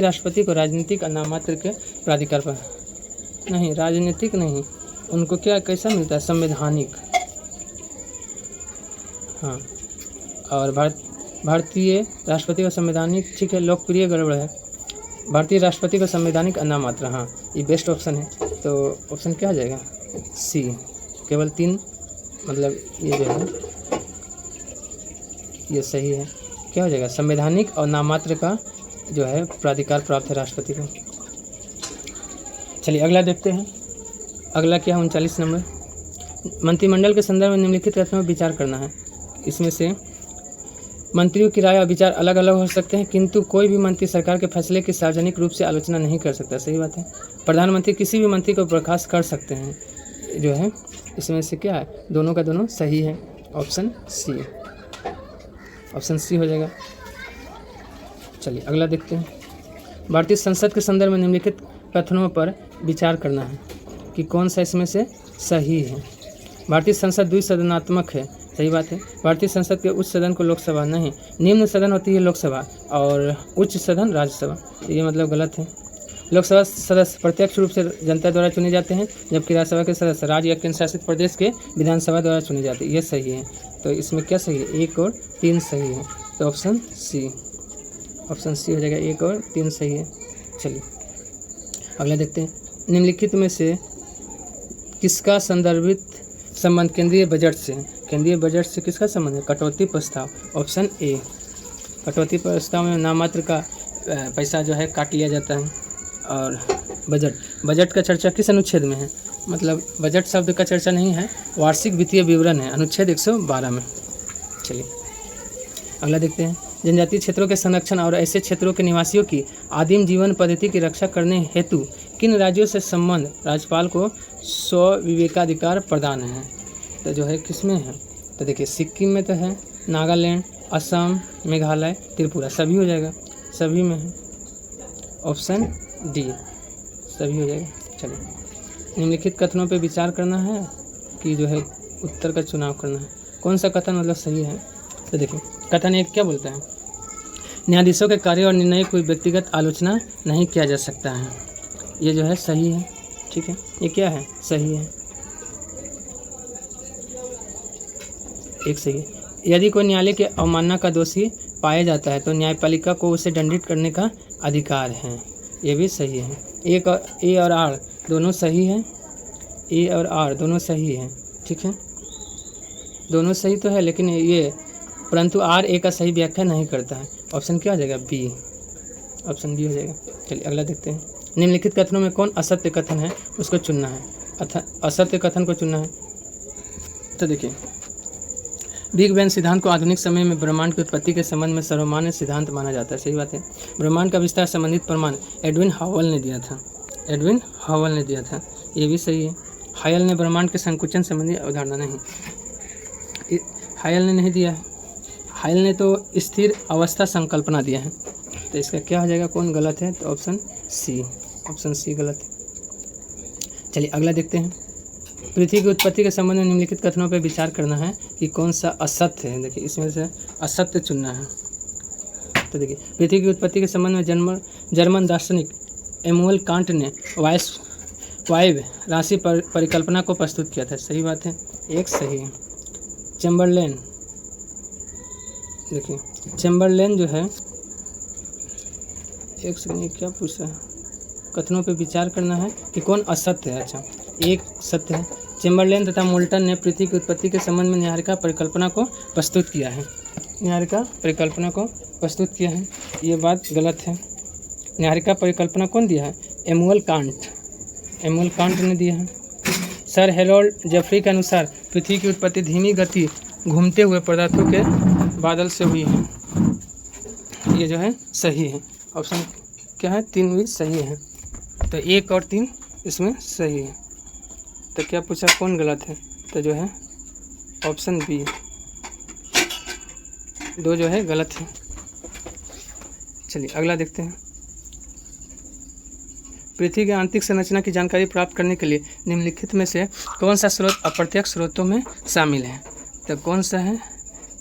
राष्ट्रपति को राजनीतिक और नाममात्र के प्राधिकार पर नहीं, राजनीतिक नहीं, उनको क्या कैसा मिलता है, संवैधानिक, हाँ। और भारतीय राष्ट्रपति का संवैधानिक, ठीक है, लोकप्रिय गड़बड़ है। भारतीय राष्ट्रपति का संवैधानिक नाममात्र, हाँ ये बेस्ट ऑप्शन है। तो ऑप्शन क्या हो जाएगा, सी। केवल 3, मतलब ये जो है ये सही है। क्या हो जाएगा, संवैधानिक और नाममात्र का जो है प्राधिकार प्राप्त है राष्ट्रपति को। चलिए अगला देखते हैं। अगला क्या है, 39 नंबर। मंत्रिमंडल के संदर्भ में निम्नलिखित कथनों पर विचार करना है। इसमें से मंत्रियों की राय और विचार अलग अलग हो सकते हैं, किंतु कोई भी मंत्री सरकार के फैसले की सार्वजनिक रूप से आलोचना नहीं कर सकता, सही बात है। प्रधानमंत्री किसी भी मंत्री को बर्खास्त कर सकते हैं, जो है इसमें से क्या है, दोनों का दोनों सही है। ऑप्शन सी, ऑप्शन सी हो जाएगा। चलिए अगला देखते हैं। भारतीय संसद के संदर्भ में निम्नलिखित कथनों पर विचार करना है कि कौन सा इसमें से सही है। भारतीय संसद द्विसदनात्मक है, सही बात है। भारतीय संसद के उच्च सदन को लोकसभा नहीं, निम्न सदन होती है लोकसभा और उच्च सदन राज्यसभा, ये मतलब गलत है। लोकसभा सदस्य प्रत्यक्ष रूप से जनता द्वारा चुने जाते हैं, जबकि राज्यसभा के सदस्य राज्य या केंद्र शासित प्रदेश के विधानसभा द्वारा चुने जाते हैं, ये सही है। तो इसमें क्या सही है, 1 और 3 सही है। तो ऑप्शन सी, ऑप्शन सी हो जाएगा, 1 और 3 सही है। चलिए अगला देखते हैं। निम्नलिखित में से किसका संदर्भित संबंध केंद्रीय बजट से है? केंद्रीय बजट से किसका संबंध है, कटौती प्रस्ताव। ऑप्शन ए, कटौती प्रस्ताव में नाममात्र का पैसा जो है काट लिया जाता है। और बजट का चर्चा किस अनुच्छेद में है, मतलब बजट शब्द का चर्चा नहीं है, वार्षिक वित्तीय विवरण है, अनुच्छेद 112 में। चलिए अगला देखते हैं। जनजातीय क्षेत्रों के संरक्षण और ऐसे क्षेत्रों के निवासियों की आदिम जीवन पद्धति की रक्षा करने हेतु किन राज्यों से संबंध राज्यपाल को स्वविवेकाधिकार प्रदान है? तो जो है किसमें है, तो देखिए सिक्किम में तो है, नागालैंड, असम, मेघालय, त्रिपुरा, सभी हो जाएगा, सभी में है। ऑप्शन डी, सभी हो जाएगा। चलिए निम्नलिखित कथनों पे विचार करना है कि जो है उत्तर का चुनाव करना है, कौन सा कथन मतलब सही है। तो देखिए कथन 1 क्या बोलता है, न्यायाधीशों के कार्य और निर्णय कोई व्यक्तिगत आलोचना नहीं किया जा सकता है, ये जो है सही है, ठीक है, ये क्या है, सही है, एक सही है। यदि कोई न्यायालय के अवमानना का दोषी पाया जाता है तो न्यायपालिका को उसे दंडित करने का अधिकार है, ये भी सही है। ए और आर दोनों सही है, ए और आर दोनों सही है, ठीक है, दोनों सही तो है, लेकिन ये परंतु आर ए का सही व्याख्या नहीं करता है। ऑप्शन क्या हो जाएगा, बी, ऑप्शन बी हो जाएगा। चलिए अगला देखते हैं। निम्नलिखित कथनों में कौन असत्य कथन है, उसको चुनना है, असत्य कथन को चुनना है। तो देखिए बिग बैंग सिद्धांत को आधुनिक समय में ब्रह्मांड की उत्पत्ति के संबंध में सर्वमान्य सिद्धांत माना जाता है, सही बात है। ब्रह्मांड का विस्तार संबंधित प्रमाण एडविन हॉवल ने दिया था, एडविन हॉवल ने दिया था, ये भी सही है। हायल ने ब्रह्मांड के संकुचन संबंधी अवधारणा नहीं, हायल ने नहीं दिया है, हायल ने तो स्थिर अवस्था संकल्पना दिया है। तो इसका क्या हो जाएगा, कौन गलत है, तो ऑप्शन सी, ऑप्शन सी गलत है। चलिए अगला देखते हैं। पृथ्वी की उत्पत्ति के संबंध में निम्नलिखित कथनों पर विचार करना है कि कौन सा असत्य है। देखिए इसमें से असत्य चुनना है। तो देखिए पृथ्वी की उत्पत्ति के संबंध में जर्मन दार्शनिक इमैनुएल कांट ने वायव्य राशि परिकल्पना को प्रस्तुत किया था। सही बात है, एक सही है। चैम्बरलेन, देखिए चैम्बरलेन जो है, एक सेकंड क्या पूछ रहा है, कथनों पे विचार करना है कि कौन असत्य है। अच्छा, एक सत्य है। चैम्बरलेन तथा मोल्टन ने पृथ्वी की उत्पत्ति के संबंध में न्यायिका परिकल्पना को प्रस्तुत किया है। न्यायिका परिकल्पना को प्रस्तुत किया है, ये बात गलत है। न्यायिका परिकल्पना कौन दिया है? एमुअल कांट, एमुअल कांट ने दिया है। सर हेरोल्ड जेफरी के अनुसार पृथ्वी की उत्पत्ति धीमी गति घूमते हुए पदार्थों के बादल से हुई है। ये जो है सही है। ऑप्शन क्या है? 3 भी सही है। तो 1 और 3 इसमें सही है। तो क्या पूछा, कौन गलत है? तो जो है ऑप्शन बी, 2 जो है गलत है। चलिए अगला देखते हैं। पृथ्वी की आंतरिक संरचना की जानकारी प्राप्त करने के लिए निम्नलिखित में से कौन सा स्रोत अप्रत्यक्ष स्रोतों में शामिल है? तो कौन सा है?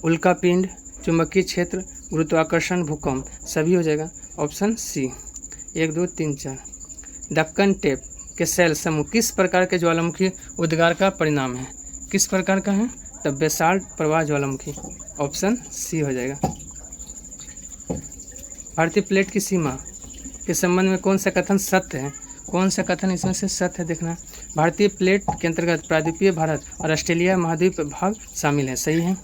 उल्कापिंड, चुंबकीय क्षेत्र, गुरुत्वाकर्षण, भूकंप, सभी हो जाएगा। Option C, 1 2 3 4। दक्कन टेप के सेल समूह किस प्रकार के ज्वालामुखी उद्गार का परिणाम है? किस प्रकार का है? तो बेसाल्ट प्रवाह ज्वालामुखी। ऑप्शन सी हो जाएगा। भारतीय प्लेट की सीमा के संबंध में कौन सा कथन सत्य है? कौन सा कथन इसमें से सत्य है देखना। भारतीय प्लेट के अंतर्गत प्रायद्वीपीय भारत और ऑस्ट्रेलिया महाद्वीप भाग शामिल है। सही है।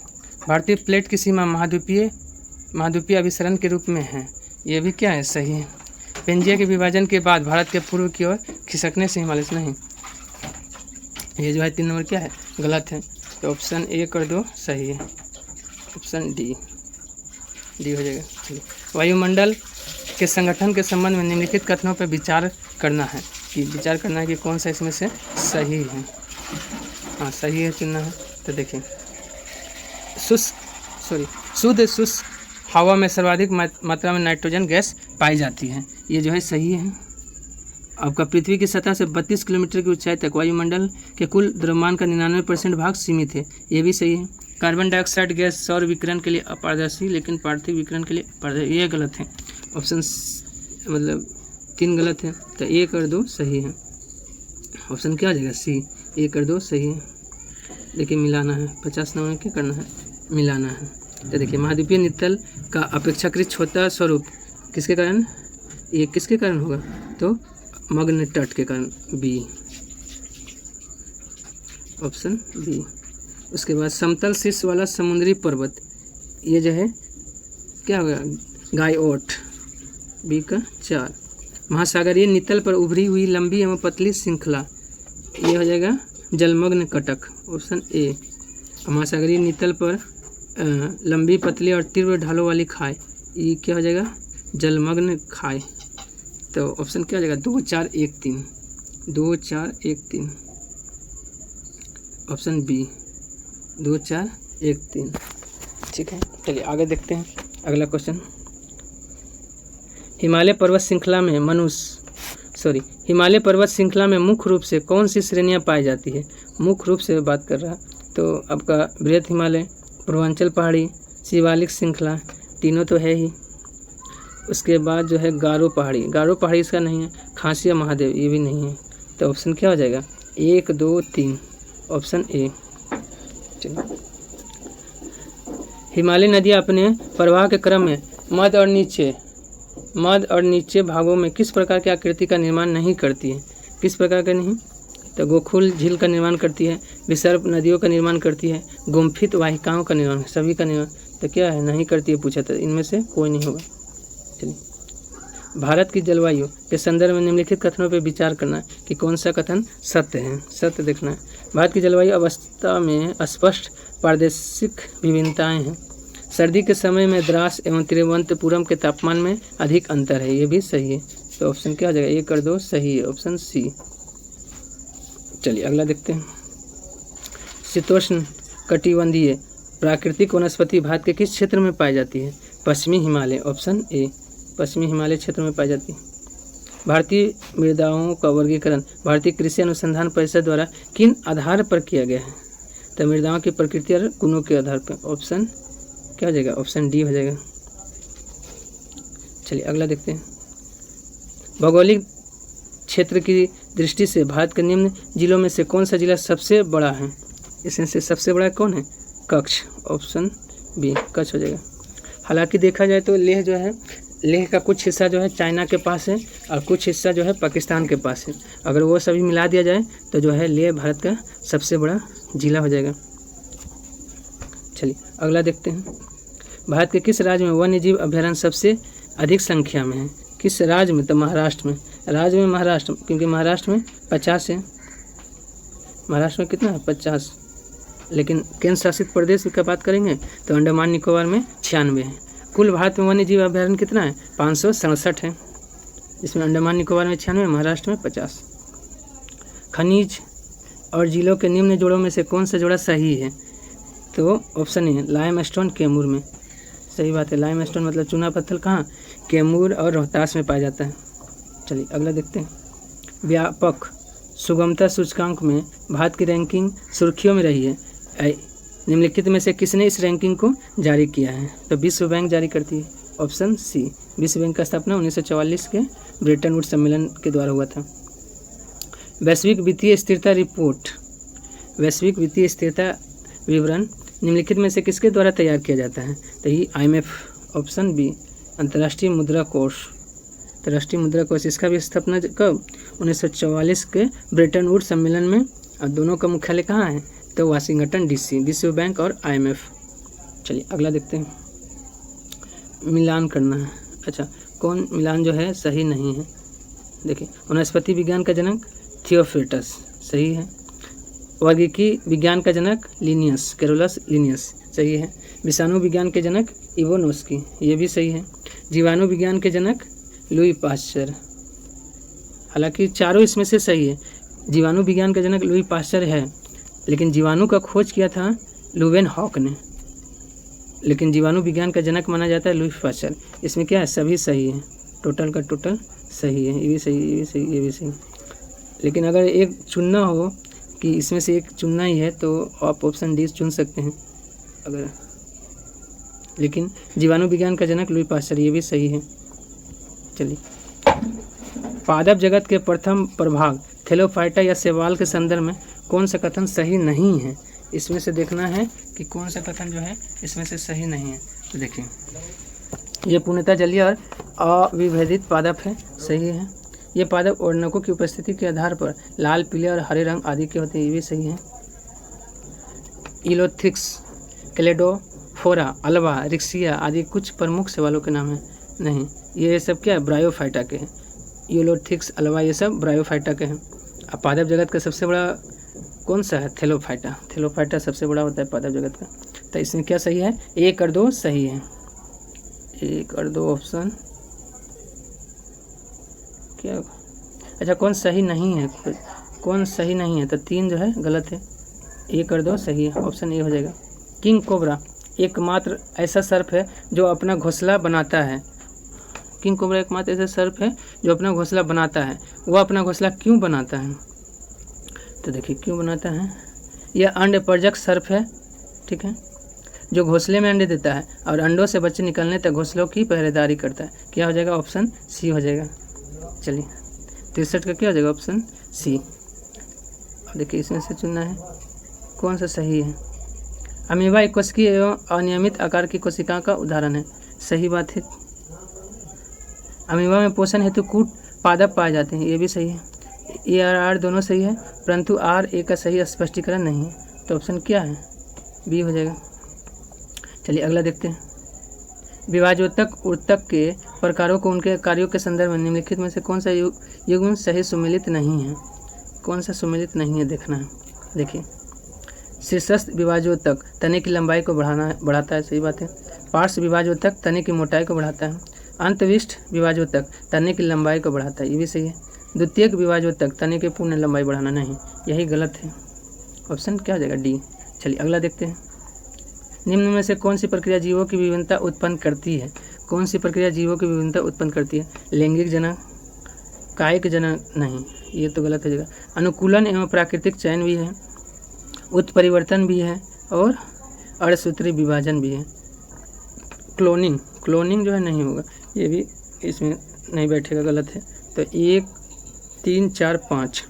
भारतीय प्लेट की सीमा महाद्वीपीय अभिसरण के रूप में है। ये भी क्या है? सही है। पेंजिया के विभाजन के बाद भारत के पूर्व की ओर खिसकने से हिमालय नहीं, ये जो है 3 नंबर क्या है? गलत है। तो ऑप्शन 1 और 2 सही है। ऑप्शन डी हो जाएगा। चलिए, वायुमंडल के संगठन के संबंध में निम्नलिखित कथनों पर विचार करना है कि कौन सा इसमें से सही है। हाँ सही है, चुनना है। तो देखिए, शुद्ध शुष्क हवा में सर्वाधिक मात्रा में नाइट्रोजन गैस पाई जाती है। ये जो है सही है। आपका पृथ्वी की सतह से 32 किलोमीटर की ऊंचाई तक वायुमंडल के कुल द्रव्यमान का 99% भाग सीमित है। ये भी सही है। कार्बन डाइऑक्साइड गैस सौर विकिरण के लिए अपारदर्शी लेकिन पार्थिव विकिरण के लिए पारदर्शी। ये गलत है। ऑप्शन मतलब 3 गलत है। तो 1 और 2 सही है। ऑप्शन क्या आ जाएगा? सी, 1 और 2 सही है। देखिए मिलाना है, 50 नंबर क्या करना है? मिलाना है। तो देखिए, महाद्वीपीय नितल का अपेक्षाकृत छोटा स्वरूप किसके कारण? ये किसके कारण होगा? तो मग्न तट के कारण। B, option B. उसके बाद समतल शीर्ष वाला समुद्री पर्वत, ये जो है क्या होगा? गायओट। बी का 4। महासागरीय नितल पर उभरी हुई लंबी एवं पतली श्रृंखला, ये हो जाएगा जलमग्न कटक। Option A. महासागरीय नितल पर लंबी पतली और तीव्र ढालों वाली खाई, ये क्या हो जाएगा? जलमग्न खाई। तो ऑप्शन क्या हो जाएगा? 2 4 1 3। 2 4 1 3। Option B, 2 4 1 3। ठीक है, चलिए आगे देखते हैं अगला क्वेश्चन। हिमालय पर्वत श्रृंखला में मुख्य रूप से कौन सी श्रेणियां पाई जाती है? मुख्य रूप से बात कर रहा, तो आपका बृहद हिमालय, पूर्वांचल पहाड़ी, शिवालिक श्रृंखला, तीनों तो है ही। उसके बाद जो है गारो पहाड़ी इसका नहीं है। खासिया महादेव, ये भी नहीं है। तो ऑप्शन क्या हो जाएगा? 1 2 3। Option A. चलिए, हिमालय नदियाँ अपने प्रवाह के क्रम में मध्य और नीचे भागों में किस प्रकार की आकृति का निर्माण नहीं करती है? किस प्रकार का नहीं? तो गोखुल झील का निर्माण करती है, विसर्प नदियों का निर्माण करती है, गुम्फित वाहिकाओं का निर्माण, सभी का निर्माण तो क्या है? नहीं करती है। पूछा था, इनमें से कोई नहीं होगा। चलिए, भारत की जलवायु के संदर्भ में निम्नलिखित कथनों पर विचार करना है कि कौन सा कथन सत्य है। सत्य देखना है। भारत की जलवायु अवस्था में स्पष्ट प्रादेशिक विभिन्नताएं हैं। सर्दी के समय में द्रास एवं तिरुवनंतपुरम के तापमान में अधिक अंतर है। ये भी सही है। तो ऑप्शन क्या हो जाएगा? 1 और 2 सही है। Option C. चलिए अगला देखते हैं। शीतोष्ण कटिबंधीय प्राकृतिक वनस्पति भारत के किस क्षेत्र में पाई जाती है? पश्चिमी हिमालय। ऑप्शन ए, पश्चिमी हिमालय क्षेत्र में पाई जाती है। भारतीय मृदाओं का वर्गीकरण भारतीय कृषि अनुसंधान परिषद द्वारा किन आधार पर किया गया है? तो मृदाओं की प्रकृति और गुणों के आधार पर। ऑप्शन क्या हो जाएगा? ऑप्शन डी हो जाएगा। चलिए अगला देखते हैं। भौगोलिक क्षेत्र की दृष्टि से भारत के निम्न जिलों में से कौन सा जिला सबसे बड़ा है? इसमें से सबसे बड़ा कौन है? कच्छ। ऑप्शन बी कच्छ हो जाएगा। हालांकि देखा जाए तो लेह जो है, लेह का कुछ हिस्सा जो है चाइना के पास है और कुछ हिस्सा जो है पाकिस्तान के पास है। अगर वो सभी मिला दिया जाए तो जो है लेह भारत का सबसे बड़ा जिला हो जाएगा। चलिए अगला देखते हैं। भारत के किस राज्य में वन्य जीव अभ्यारण्य सबसे अधिक संख्या में है? किस राज्य में? तो महाराष्ट्र में। राज्य में महाराष्ट्र, क्योंकि महाराष्ट्र में 50 है। महाराष्ट्र में कितना है? 50। लेकिन केंद्र शासित प्रदेश की बात करेंगे तो अंडमान निकोबार में 96 है। कुल भारत में वन्य जीव अभ्यारण्य कितना है? 567 है, जिसमें अंडमान निकोबार में 96, महाराष्ट्र में 50। खनिज और जिलों के निम्न जोड़ों में से कौन सा जोड़ा सही है? तो ऑप्शन ए लाइमस्टोन कैमूर में। सही बात है। लाइमस्टोन मतलब चूना पत्थर कहाँ? कैमूर और रोहतास में पाया जाता है। चलिए अगला देखते हैं। व्यापक सुगमता सूचकांक में भारत की रैंकिंग सुर्खियों में रही है। निम्नलिखित में से किसने इस रैंकिंग को जारी किया है? तो विश्व बैंक जारी करती है। Option C. विश्व बैंक का स्थापना 1944 के ब्रेटन वुड्स सम्मेलन के द्वारा हुआ था। वैश्विक वित्तीय स्थिरता रिपोर्ट, वैश्विक वित्तीय स्थिरता विवरण निम्नलिखित में से किसके द्वारा तैयार किया जाता है? तो ये IMF। ऑप्शन बी अंतर्राष्ट्रीय मुद्रा कोष। अंतर्राष्ट्रीय मुद्रा कोष इसका भी स्थापना कब? 1944 के ब्रेटन वुड्स सम्मेलन में। और दोनों का मुख्यालय कहाँ है? तो वाशिंगटन DC। विश्व बैंक और IMF। चलिए अगला देखते हैं। मिलान करना है। अच्छा, कौन मिलान जो है सही नहीं है? देखिए, वनस्पति विज्ञान का जनक थियोफ्रेटस सही है। वर्गीकी विज्ञान का जनक लिनियस, कैरोलस लिनियस सही है। विषाणु विज्ञान के जनक इवोनोस्की, ये भी सही है। जीवाणु विज्ञान के जनक लुई पाश्चर। हालांकि चारों इसमें से सही है। जीवाणु विज्ञान का जनक लुई पाश्चर है, लेकिन जीवाणु का खोज किया था लुवेनहॉक ने, लेकिन जीवाणु विज्ञान का जनक माना जाता है लुई पाश्चर। इसमें क्या है? सभी सही है। टोटल का टोटल सही है। ये भी सही, ये भी सही, ये भी सही। लेकिन अगर एक चुनना हो कि इसमें से एक चुनना ही है तो आप ऑप्शन डी चुन सकते हैं अगर। लेकिन जीवाणु विज्ञान का जनक लुई पाश्चर, ये भी सही है। चलिए, पादप जगत के प्रथम प्रभाग थैलोफाइटा या शैवाल के संदर्भ में कौन सा कथन सही नहीं है? इसमें से देखना है कि कौन सा कथन जो है इसमें से सही नहीं है। तो देखिए, ये पूर्णतः जलीय और अविभेदित पादप है, सही है। ये पादप वर्णकों की उपस्थिति के आधार पर लाल, पीले और हरे रंग आदि के होते हैं, ये भी सही है। इलोथिक्स, क्लेडोफोरा, अल्वा, रिक्सिया आदि कुछ प्रमुख शैवालों के नाम हैं। नहीं, ये सब क्या है? ब्रायोफाइटा के हैं। इलोथिक्स, अल्वा ये सब ब्रायोफाइटा के हैं। अब पादप जगत का सबसे बड़ा कौन सा है? थैलोफाइटा। थैलोफाइटा सबसे बड़ा होता है पादप जगत का। तो इसमें क्या सही है? 1 और 2 सही है। 1 और 2 ऑप्शन क्या? अच्छा, कौन सही नहीं है? कौन सही नहीं है? तो 3 जो है गलत है, 1 और 2 सही है। ऑप्शन ए हो जाएगा। किंग कोबरा एकमात्र ऐसा सर्प है जो अपना घोंसला बनाता है। किंग कोबरा एकमात्र ऐसा सर्प है जो अपना घोंसला बनाता है। वह अपना घोंसला क्यों बनाता है? तो देखिए, क्यों बनाता है? यह अंड परजक सर्प है, ठीक है, जो घोंसले में अंडे देता है और अंडों से बच्चे निकलने तक घोंसलों की पहरेदारी करता है। क्या हो जाएगा? ऑप्शन सी हो जाएगा। चलिए, 63 का क्या हो जाएगा? Option C. देखिए, इसमें से चुनना है कौन सा सही है। अमीबा एक कोशिकीय एवं अनियमित आकार की कोशिका का उदाहरण है, सही बात है। अमीबा में पोषण हेतु कूट पादप पाए जाते हैं, ये भी सही है। ए और आर दोनों सही है, परंतु आर ए का सही स्पष्टीकरण नहीं है, तो ऑप्शन क्या है? बी हो जाएगा। चलिए अगला देखते हैं। विभाजोत्तक ऊतक के प्रकारों को उनके कार्यों के संदर्भ में निम्नलिखित में से कौन सा युग्म सही सुमेलित नहीं है? कौन सा सुमेलित नहीं है देखना है। देखिए, शीर्षस्थ विभाजोत्तक तने की लंबाई को बढ़ाता है, सही बात है। पार्श्व विभाजोत्तक तने की मोटाई को बढ़ाता है। अंतविष्ट विभाजोत्तक तने की लंबाई को बढ़ाता है, ये भी सही है। द्वितीयक विभाजोत्तक तने की पूर्ण लंबाई बढ़ाना नहीं, यही गलत है। ऑप्शन क्या हो जाएगा? डी। चलिए अगला देखते हैं। निम्न में से कौन सी प्रक्रिया जीवों की विभिन्नता उत्पन्न करती है? कौन सी प्रक्रिया जीवों की विभिन्नता उत्पन्न करती है? लैंगिक जनन, कायिक जनन नहीं, ये तो गलत हो जाएगा। अनुकूलन एवं प्राकृतिक चयन भी है, उत्परिवर्तन भी है और अर्धसूत्री विभाजन भी है। क्लोनिंग जो है नहीं होगा, ये भी इसमें नहीं बैठेगा, गलत है। तो 1, 3 4 5,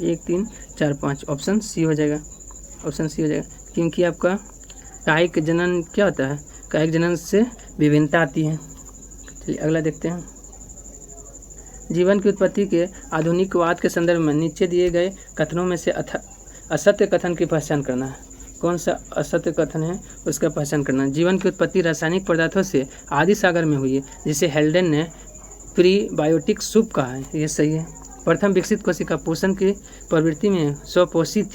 1 3 4 5, ऑप्शन सी हो जाएगा, ऑप्शन सी हो जाएगा। क्योंकि आपका कायिक जनन क्या होता है, कायिक जनन से विभिन्नता आती है। चलिए अगला देखते हैं। जीवन की उत्पत्ति के आधुनिकवाद के संदर्भ में नीचे दिए गए कथनों में से असत्य कथन की पहचान करना है। कौन सा असत्य कथन है उसका पहचान करना है। जीवन की उत्पत्ति रासायनिक पदार्थों से आदि सागर में हुई है, जिसे हेल्डेन ने प्रीबायोटिक सूप कहा है, ये सही है। प्रथम विकसित कोशिका पोषण की प्रवृत्ति में स्वपोषित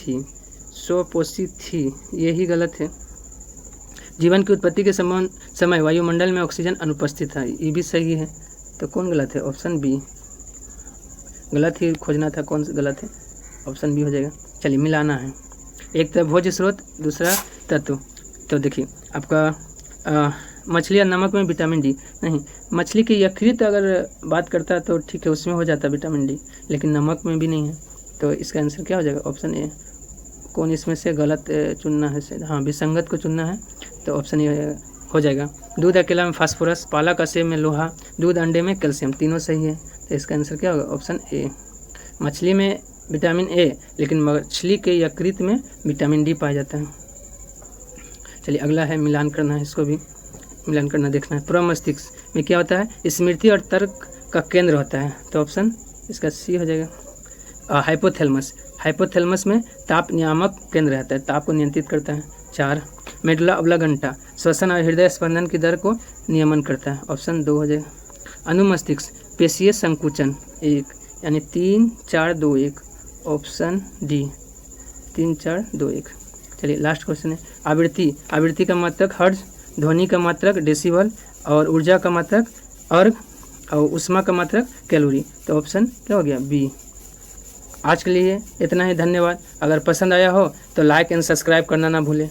थी, यही गलत है। जीवन की उत्पत्ति के समय वायुमंडल में ऑक्सीजन अनुपस्थित था, ये भी सही है। तो कौन गलत है, ऑप्शन बी गलत ही खोजना था, कौन सा गलत है, ऑप्शन बी हो जाएगा। चलिए मिलाना है, एक तो भोज्य स्रोत, दूसरा तत्व। तो देखिए आपका मछली या नमक में विटामिन डी नहीं, मछली की यकृत अगर बात करता तो ठीक है, उसमें हो जाता विटामिन डी, लेकिन नमक में भी नहीं है। तो इसका आंसर क्या हो जाएगा, ऑप्शन ए। कौन इसमें से गलत चुनना है, हाँ विसंगत को चुनना है, तो ऑप्शन ए हो जाएगा। दूध अकेला में फास्फोरस, पालक और सेब में लोहा, दूध अंडे में कैल्शियम, तीनों सही है। तो इसका आंसर क्या होगा, ऑप्शन ए। मछली में विटामिन ए, लेकिन मछली के यकृत में विटामिन डी पाया जाता है। चलिए अगला है, मिलान करना है, इसको भी मिलान करना देखना है। प्रमस्तिष्क में क्या होता है, स्मृति और तर्क का केंद्र होता है, तो ऑप्शन इसका सी हो जाएगा। हाइपोथैलेमस में ताप नियामक केंद्र रहता है, ताप को नियंत्रित करता है। 4 मेडुला ऑब्लांगेटा श्वसन और हृदय स्पंदन की दर को नियमन करता है, ऑप्शन 2 हो जाएगा। अनुमस्तिष्क पेशीय संकुचन 1, यानी 3 4 2 1, ऑप्शन डी 3 4 2 1। चलिए लास्ट क्वेश्चन है। आवृत्ति का मात्रक हर्ट्ज, ध्वनि का मात्रक डेसिबल और ऊर्जा का मात्रक अर्ग और उष्मा का मात्रक कैलोरी, तो ऑप्शन क्या हो गया, बी। आज के लिए इतना ही, धन्यवाद। अगर पसंद आया हो तो लाइक एंड सब्सक्राइब करना ना भूलें।